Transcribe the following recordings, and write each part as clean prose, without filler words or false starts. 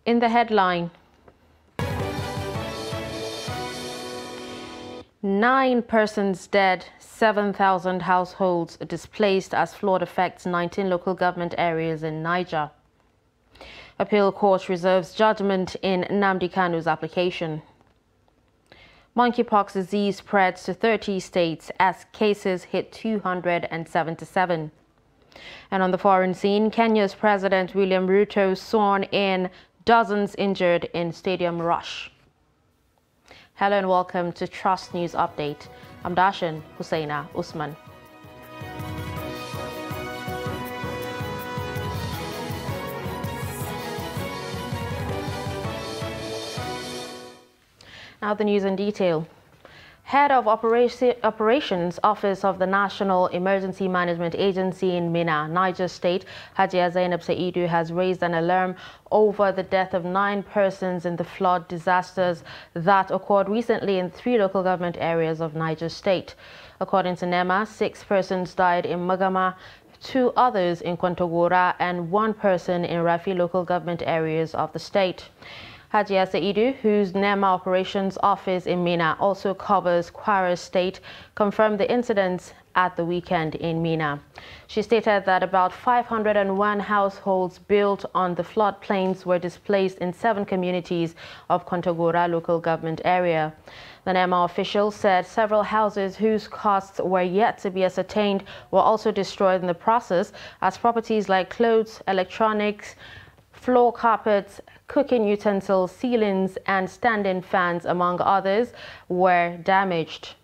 In the headline, 9 persons dead, 7,000 households displaced as flood affects 19 local government areas in Niger. Appeal Court reserves judgment in Nnamdi Kanu's application. Monkeypox disease spreads to 30 states as cases hit 277. And on the foreign scene, Kenya's President William Ruto sworn in, dozens injured in stadium rush. Hello and welcome to Trust News Update. I'm Dashan Hussaina Usman. Now the news in detail. Head of Operations Office of the National Emergency Management Agency in Minna, Niger State, Hajia Zainab Saidu, has raised an alarm over the death of 9 persons in the flood disasters that occurred recently in 3 local government areas of Niger State. According to NEMA, 6 persons died in Magama, 2 others in Kwantagora, and 1 person in Rafi local government areas of the state. Hajia Saidu, whose NEMA Operations Office in Minna also covers Kwara State, confirmed the incidents at the weekend in Minna. She stated that about 501 households built on the floodplains were displaced in 7 communities of Kontagora local government area. The NEMA official said several houses whose costs were yet to be ascertained were also destroyed in the process, as properties like clothes, electronics, floor carpets, cooking utensils, ceilings, and stand-in fans, among others, were damaged.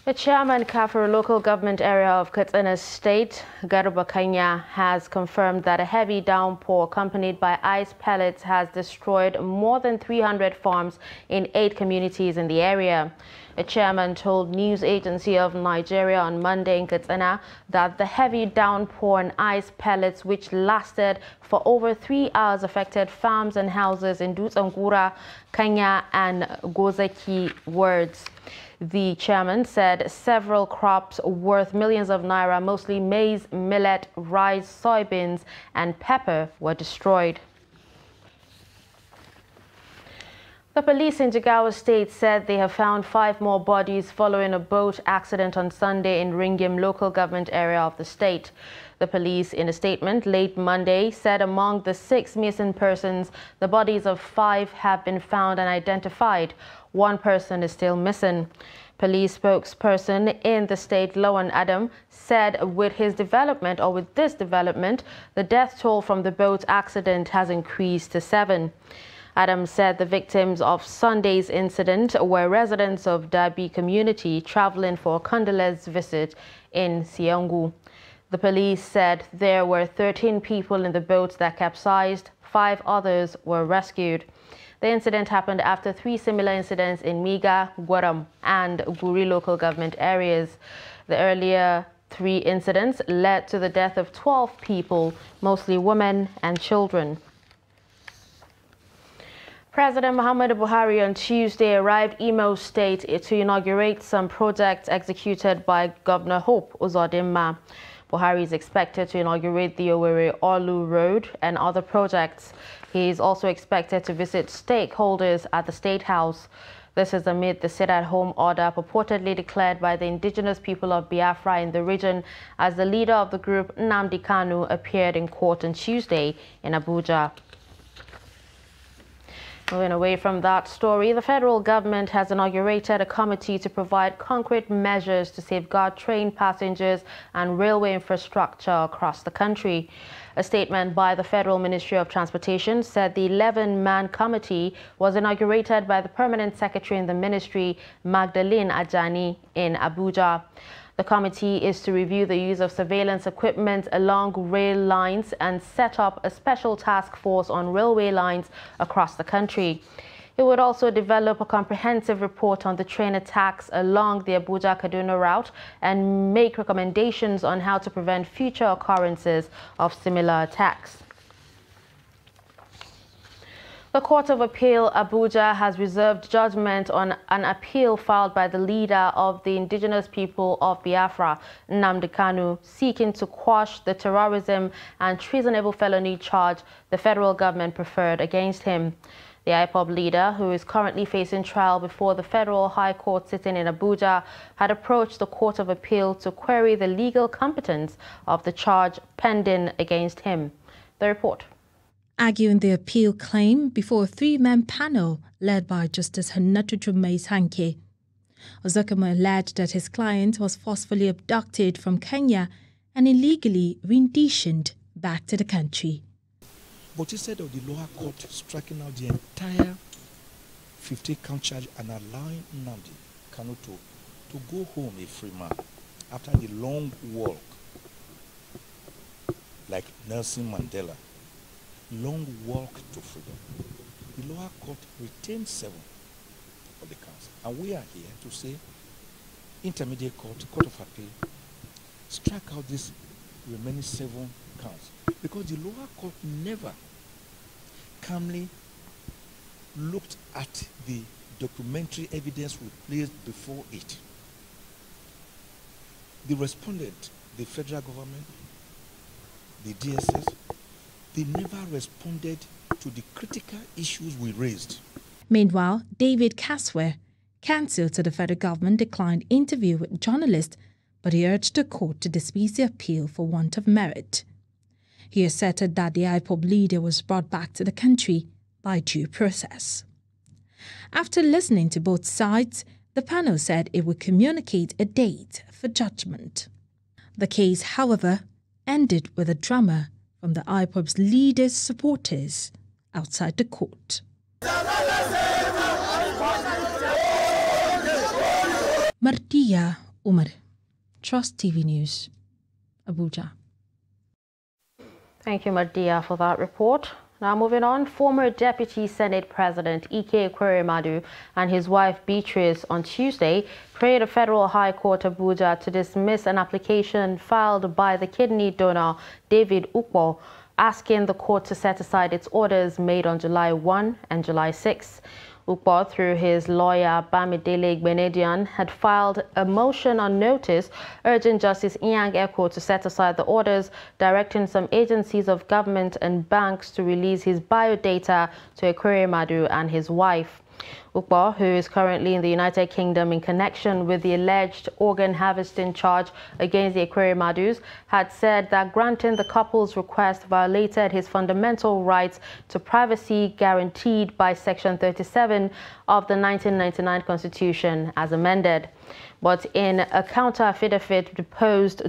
The chairman Kafur local government area of Katsina State, Garba Kanya, has confirmed that a heavy downpour accompanied by ice pellets has destroyed more than 300 farms in 8 communities in the area. A chairman told News Agency of Nigeria on Monday in Katsina that the heavy downpour and ice pellets, which lasted for over 3 hours, affected farms and houses in Dutsangura, Kanya, and Gozaki wards. The chairman said several crops worth millions of naira, mostly maize, millet, rice, soybeans, and pepper, were destroyed. The police in Jigawa State said they have found 5 more bodies following a boat accident on Sunday in Ringim local government area of the state. The police, in a statement late Monday, said among the 6 missing persons, the bodies of 5 have been found and identified. 1 person is still missing. Police spokesperson in the state, Lawan Adam, said with this development, the death toll from the boat accident has increased to 7. Adam said the victims of Sunday's incident were residents of Dabi community traveling for a condolence visit in Siangu. The police said there were 13 people in the boat that capsized. 5 others were rescued. The incident happened after 3 similar incidents in Miga, Gwaram, and Guri local government areas. The earlier 3 incidents led to the death of 12 people, mostly women and children. President Muhammadu Buhari on Tuesday arrived Imo State to inaugurate some projects executed by Governor Hope Uzodinma. Buhari is expected to inaugurate the Owerri-Olu Road and other projects. He is also expected to visit stakeholders at the State House. This is amid the sit-at-home order purportedly declared by the indigenous people of Biafra in the region, as the leader of the group, Nnamdi Kanu, appeared in court on Tuesday in Abuja. Moving away from that story, the federal government has inaugurated a committee to provide concrete measures to safeguard train passengers and railway infrastructure across the country. A statement by the Federal Ministry of Transportation said the 11-man committee was inaugurated by the Permanent Secretary in the ministry, Magdalene Ajani, in Abuja. The committee is to review the use of surveillance equipment along rail lines and set up a special task force on railway lines across the country. It would also develop a comprehensive report on the train attacks along the Abuja-Kaduna route and make recommendations on how to prevent future occurrences of similar attacks. The Court of Appeal Abuja has reserved judgment on an appeal filed by the leader of the indigenous people of Biafra, Nnamdi Kanu, seeking to quash the terrorism and treasonable felony charge the federal government preferred against him. The IPOB leader, who is currently facing trial before the Federal High Court sitting in Abuja, had approached the Court of Appeal to query the legal competence of the charge pending against him. The report. Arguing the appeal claim before a three-man panel led by Justice Hannatu Jummai-Sankey, Ozokamo alleged that his client was forcefully abducted from Kenya and illegally renditioned back to the country. But instead of the lower court striking out the entire 50-count charge and allowing Nnamdi Kanu to go home a free man after the long walk, like Nelson Mandela, long walk to freedom, the lower court retained 7 of the counts. And we are here to say, intermediate court, Court of Appeal, strike out these remaining 7 counts. Because the lower court never calmly looked at the documentary evidence we placed before it. The respondent, the federal government, the DSS, they never responded to the critical issues we raised. Meanwhile, David Caswell, counsel to the federal government, declined interview with journalists, but he urged the court to dismiss the appeal for want of merit. He asserted that the IPOB leader was brought back to the country by due process. After listening to both sides, the panel said it would communicate a date for judgment. The case, however, ended with a drama from the IPOB's leader's supporters outside the court. Martia Umar, Trust TV News, Abuja. Thank you, Mardia, for that report. Now moving on, former Deputy Senate President Ike Ekweremadu and his wife Beatrice on Tuesday prayed a federal high court Abuja to dismiss an application filed by the kidney donor David Ukpo, asking the court to set aside its orders made on July 1 and July 6. Ukpo, through his lawyer Bamidele Gbenedian, had filed a motion on notice urging Justice Inyang Eko to set aside the orders directing some agencies of government and banks to release his biodata to Ekweremadu and his wife. Ukpo, who is currently in the United Kingdom in connection with the alleged organ harvesting charge against the Ekweremadus, had said that granting the couple's request violated his fundamental rights to privacy guaranteed by Section 37 of the 1999 Constitution as amended. But in a counter-affidavit deposed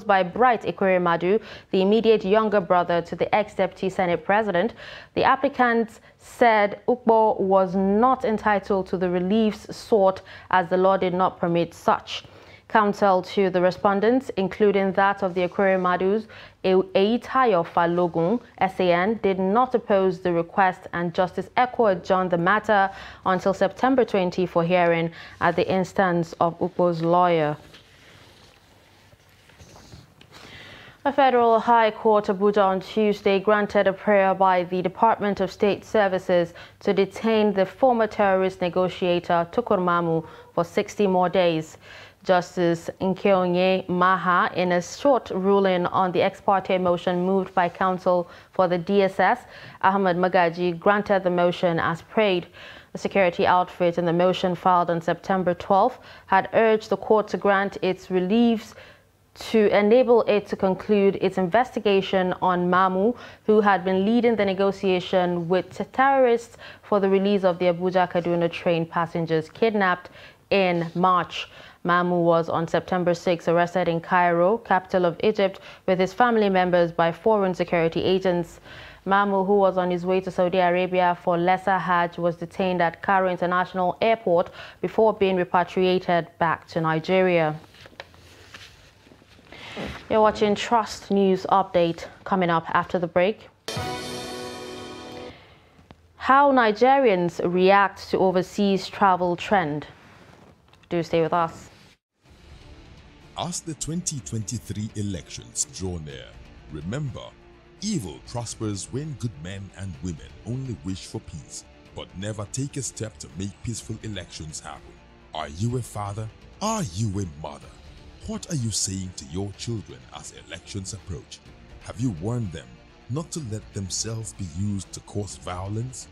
by Bright Ekweremadu, the immediate younger brother to the ex-Deputy Senate President, the applicant said Ukpo was not entitled to the reliefs sought as the law did not permit such. Counsel to the respondents, including that of the Ekweremadus, Eitayo Falogun, SAN, did not oppose the request, and Justice Eko adjourned the matter until September 20 for hearing at the instance of Ukpo's lawyer. A federal high court Abuja on Tuesday granted a prayer by the Department of State Services to detain the former terrorist negotiator Tukur Mamu for 60 more days. Justice Nkeonye Maha, in a short ruling on the ex parte motion moved by counsel for the DSS, Ahmed Magaji, granted the motion as prayed. The security outfit in the motion filed on September 12 had urged the court to grant its reliefs to enable it to conclude its investigation on Mamu, who had been leading the negotiation with terrorists for the release of the Abuja-Kaduna train passengers kidnapped in March. Mamu was on September 6 arrested in Cairo, capital of Egypt, with his family members by foreign security agents. Mamu, who was on his way to Saudi Arabia for Lesser Hajj, was detained at Cairo International Airport before being repatriated back to Nigeria. You're watching Trust News Update. Coming up after the break. How Nigerians react to overseas travel trend. Do stay with us. As the 2023 elections draw near, remember, Evil prospers when good men and women only wish for peace, but never take a step to make peaceful elections happen. Are you a father? Are you a mother? What are you saying to your children as elections approach? Have you warned them not to let themselves be used to cause violence?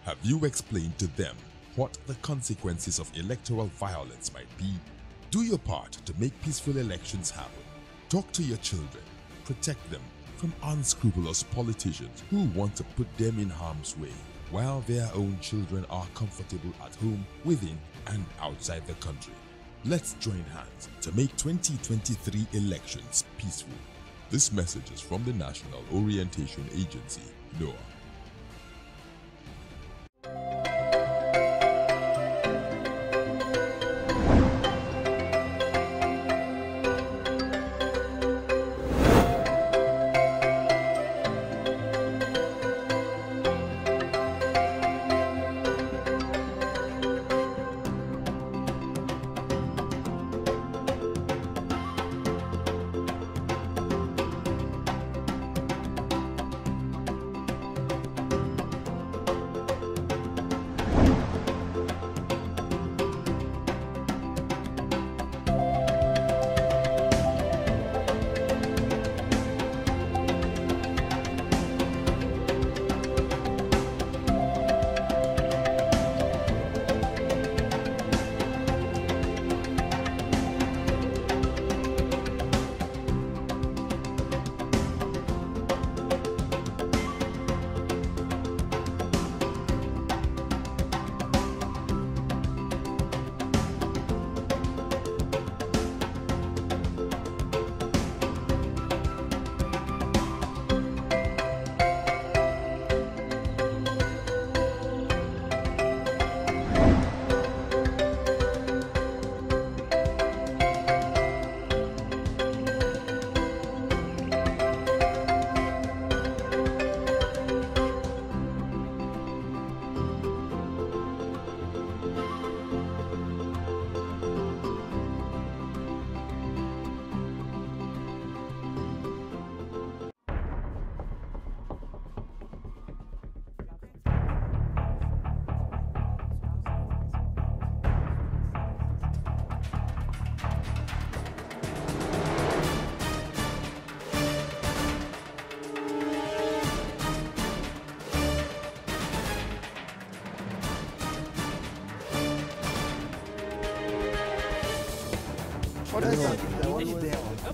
Have you explained to them what the consequences of electoral violence might be? Do your part to make peaceful elections happen. Talk to your children. Protect them from unscrupulous politicians who want to put them in harm's way, while their own children are comfortable at home, within and outside the country. Let's join hands to make 2023 elections peaceful. This message is from the National Orientation Agency, NOAA.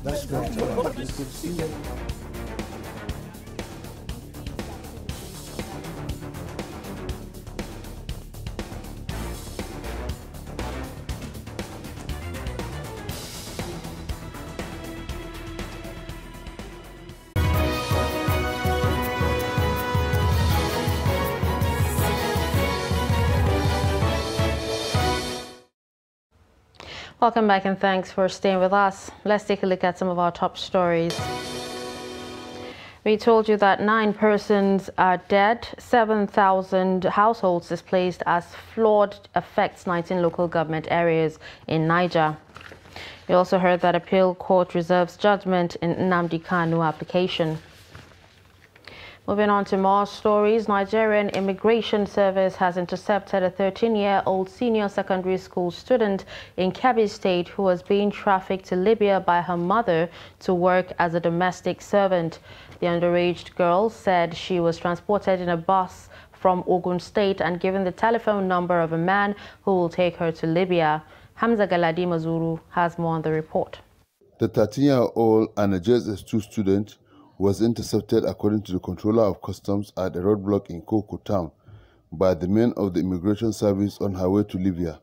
That's great. It's good to see you. Welcome back and thanks for staying with us. Let's take a look at some of our top stories. We told you that 9 persons are dead, 7,000 households displaced as flood affects 19 local government areas in Niger. We also heard that appeal court reserves judgment in Nnamdi Kanu application. Moving on to more stories, Nigerian Immigration Service has intercepted a 13-year-old senior secondary school student in Kebbi State who was being trafficked to Libya by her mother to work as a domestic servant. The underage girl said she was transported in a bus from Ogun State and given the telephone number of a man who will take her to Libya. Hamza Galadi Mazuru has more on the report. The 13-year-old and a JSS2 student was intercepted, according to the controller of customs, at a roadblock in Koko town by the men of the immigration service on her way to Libya.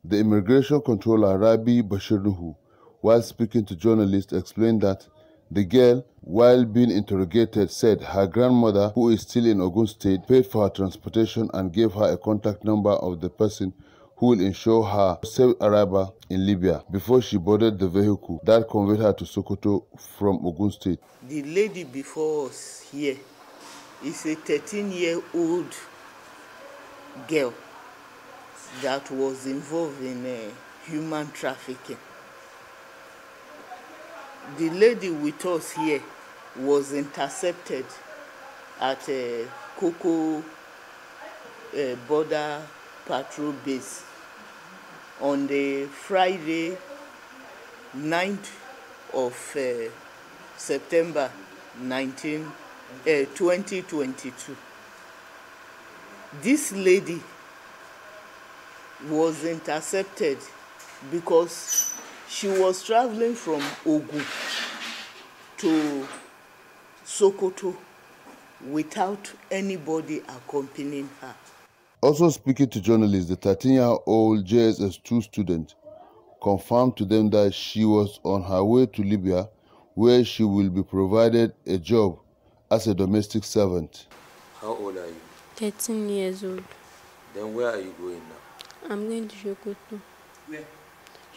The immigration controller, Rabi Bashirnuhu, while speaking to journalists, explained that the girl, while being interrogated, said her grandmother, who is still in Ogun State, paid for her transportation and gave her a contact number of the person who will ensure her safe arrival in Libya before she boarded the vehicle that conveyed her to Sokoto from Ogun State. The lady before us here is a 13-year-old girl that was involved in human trafficking. The lady with us here was intercepted at a Koko border patrol base on the Friday 9th of September 2022. This lady was intercepted because she was traveling from Ogun to Sokoto without anybody accompanying her. Also speaking to journalists, the 13-year-old JSS2 student confirmed to them that she was on her way to Libya, where she will be provided a job as a domestic servant. How old are you? 13 years old. Then where are you going now? I'm going to Sokoto. Where?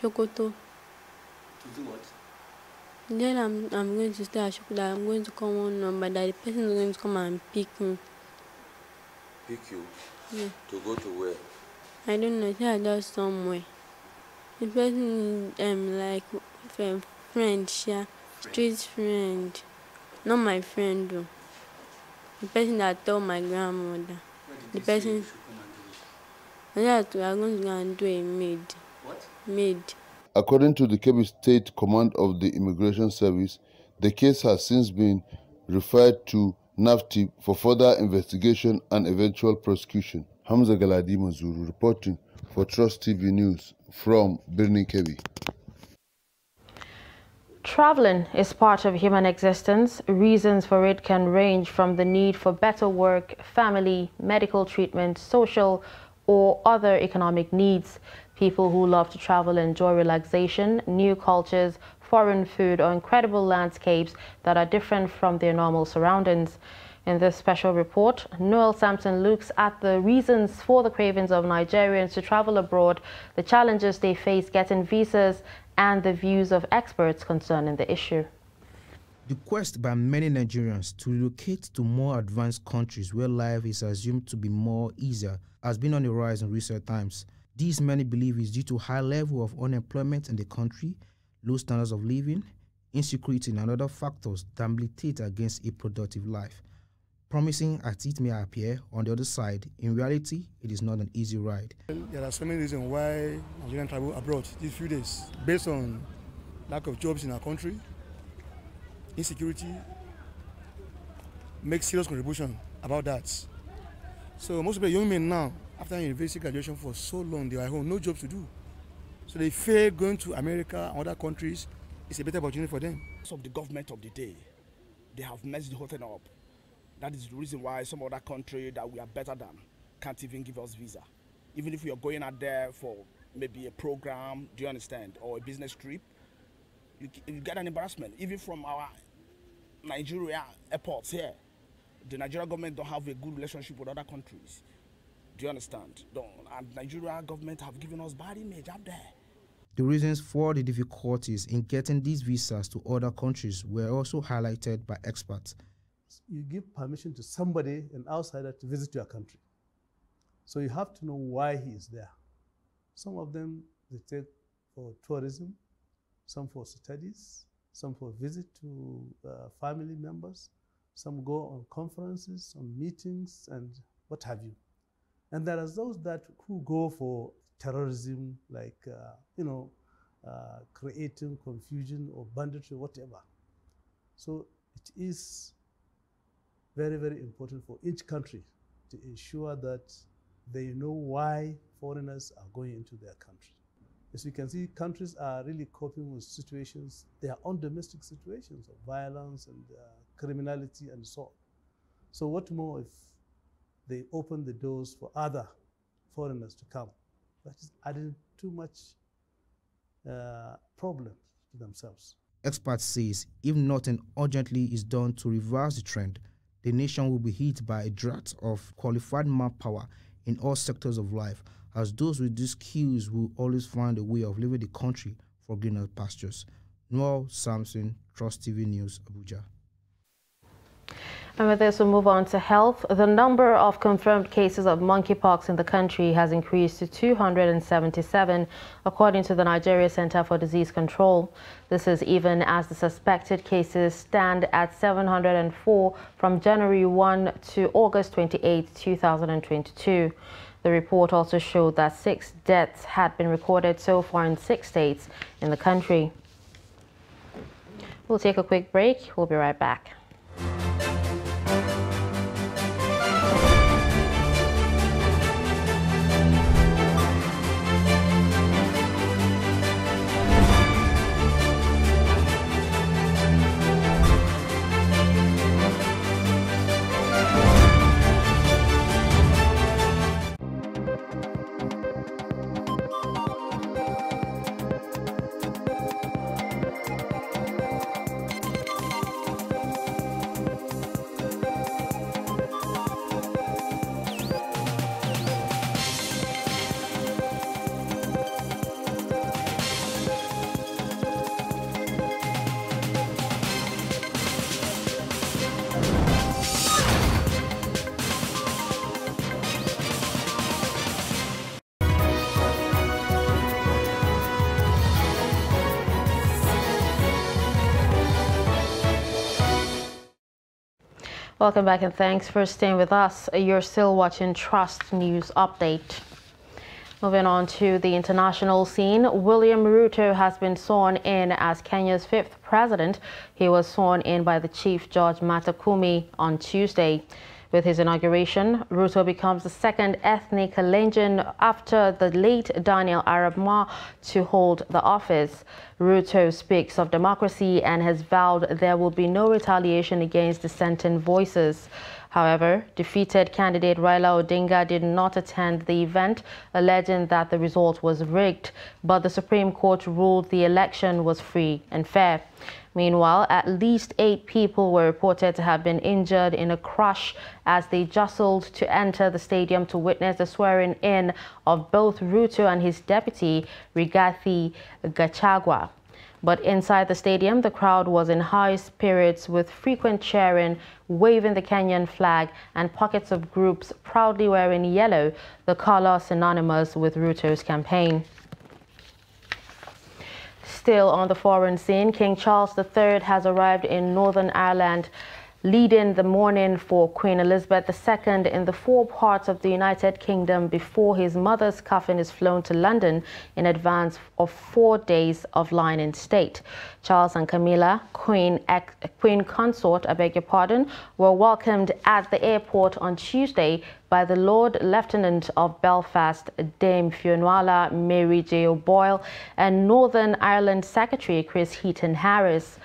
Sokoto. To do what? Then I'm going to stay at Sokoto. I'm going to call one number that the person is going to come and pick me. Pick you? Yeah. To go to where? I don't know. I just somewhere. The person like friend, yeah. Street friend. Not my friend though. The person that told my grandmother. The person. We are going to go and do a maid. What? Maid. According to the Kebbi State Command of the Immigration Service, the case has since been referred to NAFTIP for further investigation and eventual prosecution. Hamza Galadi Mazuru reporting for Trust TV News from Birnin Kebbi. Traveling is part of human existence. Reasons for it can range from the need for better work, family, medical treatment, social, or other economic needs. People who love to travel enjoy relaxation, new cultures, foreign food, or incredible landscapes that are different from their normal surroundings. In this special report, Noel Sampson looks at the reasons for the cravings of Nigerians to travel abroad, the challenges they face getting visas, and the views of experts concerning the issue. The quest by many Nigerians to relocate to more advanced countries where life is assumed to be more easier has been on the rise in recent times. These many believe is due to high level of unemployment in the country, low standards of living, insecurity, and other factors that militate against a productive life. Promising as it may appear, on the other side, in reality, it is not an easy ride. There are so many reasons why Nigerians travel abroad these few days, based on lack of jobs in our country, insecurity, make serious contribution about that. So most of the young men now, after university graduation for so long, they are at home, no jobs to do. So they fear going to America and other countries. It's a better opportunity for them. Of the government of the day, they have messed the whole thing up. That is the reason why some other country that we are better than can't even give us visa. Even if we are going out there for maybe a program, do you understand, or a business trip, you get an embarrassment. Even from our Nigeria airports here, the Nigeria government don't have a good relationship with other countries. Do you understand? And Nigeria government have given us bad image up there. The reasons for the difficulties in getting these visas to other countries were also highlighted by experts. You give permission to somebody, an outsider, to visit your country. So you have to know why he is there. Some of them, they take for tourism, some for studies, some for visit to family members, some go on conferences, on meetings, and what have you. And there are those who go for terrorism, like, creating confusion or banditry, whatever. So it is very, very important for each country to ensure that they know why foreigners are going into their country. As you can see, countries are really coping with situations, their own domestic situations of violence and criminality and so on. So what more if they open the doors for other foreigners to come? That is adding too much problem to themselves. Experts say if nothing urgently is done to reverse the trend, the nation will be hit by a drought of qualified manpower in all sectors of life, as those with these skills will always find a way of leaving the country for greener pastures. Noel Sampson, Trust TV News, Abuja. And with this, we'll move on to health. The number of confirmed cases of monkeypox in the country has increased to 277, according to the Nigeria Center for Disease Control. This is even as the suspected cases stand at 704 from January 1 to August 28, 2022. The report also showed that 6 deaths had been recorded so far in 6 states in the country. We'll take a quick break. We'll be right back. Welcome back and thanks for staying with us. You're still watching Trust News Update. Moving on to the international scene, William Ruto has been sworn in as Kenya's 5th president. He was sworn in by the Chief Judge Martha Koome on Tuesday. With his inauguration, Ruto becomes the 2nd ethnic Kalenjin after the late Daniel Arap Moi to hold the office. Ruto speaks of democracy and has vowed there will be no retaliation against dissenting voices. However, defeated candidate Raila Odinga did not attend the event, alleging that the result was rigged, but the Supreme Court ruled the election was free and fair. Meanwhile, at least 8 people were reported to have been injured in a crash as they jostled to enter the stadium to witness the swearing-in of both Ruto and his deputy, Rigathi Gachagua. But inside the stadium, the crowd was in high spirits with frequent cheering, waving the Kenyan flag, and pockets of groups proudly wearing yellow, the color synonymous with Ruto's campaign. Still on the foreign scene, King Charles III has arrived in Northern Ireland, leading the mourning for Queen Elizabeth II in the 4 parts of the United Kingdom before his mother's coffin is flown to London in advance of 4 days of lying in state. Charles and Camilla, Queen Consort, were welcomed at the airport on Tuesday by the Lord Lieutenant of Belfast, Dame Fionnuala Mary J. O'Boyle, and Northern Ireland Secretary Chris Heaton Harris.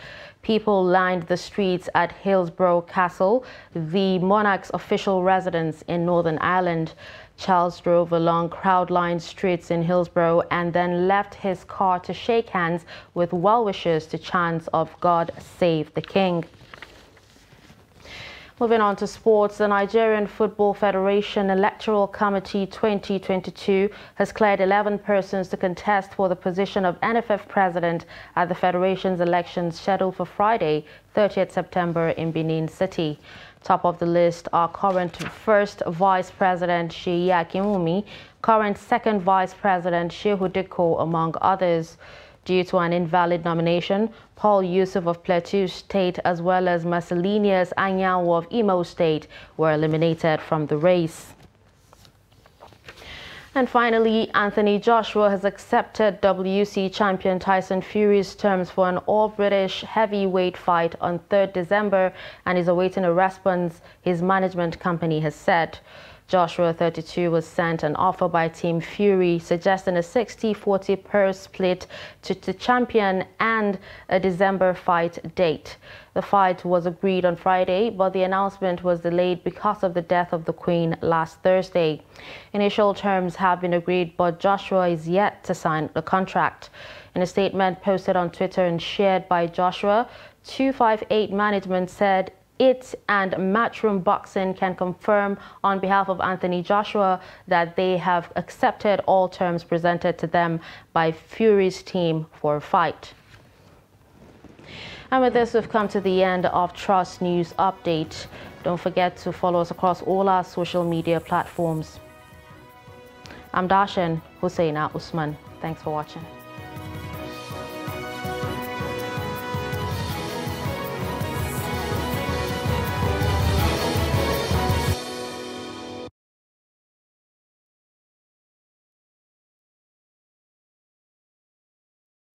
People lined the streets at Hillsborough Castle, the monarch's official residence in Northern Ireland. Charles drove along crowd-lined streets in Hillsborough and then left his car to shake hands with well-wishers to chants of "God Save the King." Moving on to sports, the Nigerian Football Federation Electoral Committee 2022 has cleared 11 persons to contest for the position of NFF president at the federation's elections scheduled for Friday, 30th September in Benin City. Top of the list are current first Vice President Seyi Akinwumi, current second Vice President Shehu Dikko, among others. Due to an invalid nomination, Paul Yusuf of Plateau State as well as Marcellinus Anyanwu of Imo State were eliminated from the race. And finally, Anthony Joshua has accepted WC champion Tyson Fury's terms for an all-British heavyweight fight on 3rd December and is awaiting a response, his management company has said. Joshua, 32, was sent an offer by Team Fury suggesting a 60-40 purse split to the champion and a December fight date. The fight was agreed on Friday, but the announcement was delayed because of the death of the Queen last Thursday. Initial terms have been agreed, but Joshua is yet to sign the contract. In a statement posted on Twitter and shared by Joshua, 258 management said it and Matchroom Boxing can confirm on behalf of Anthony Joshua that they have accepted all terms presented to them by Fury's team for a fight. And with this, we've come to the end of Trust News Update. Don't forget to follow us across all our social media platforms. I'm Darshan Husseina Usman. Thanks for watching.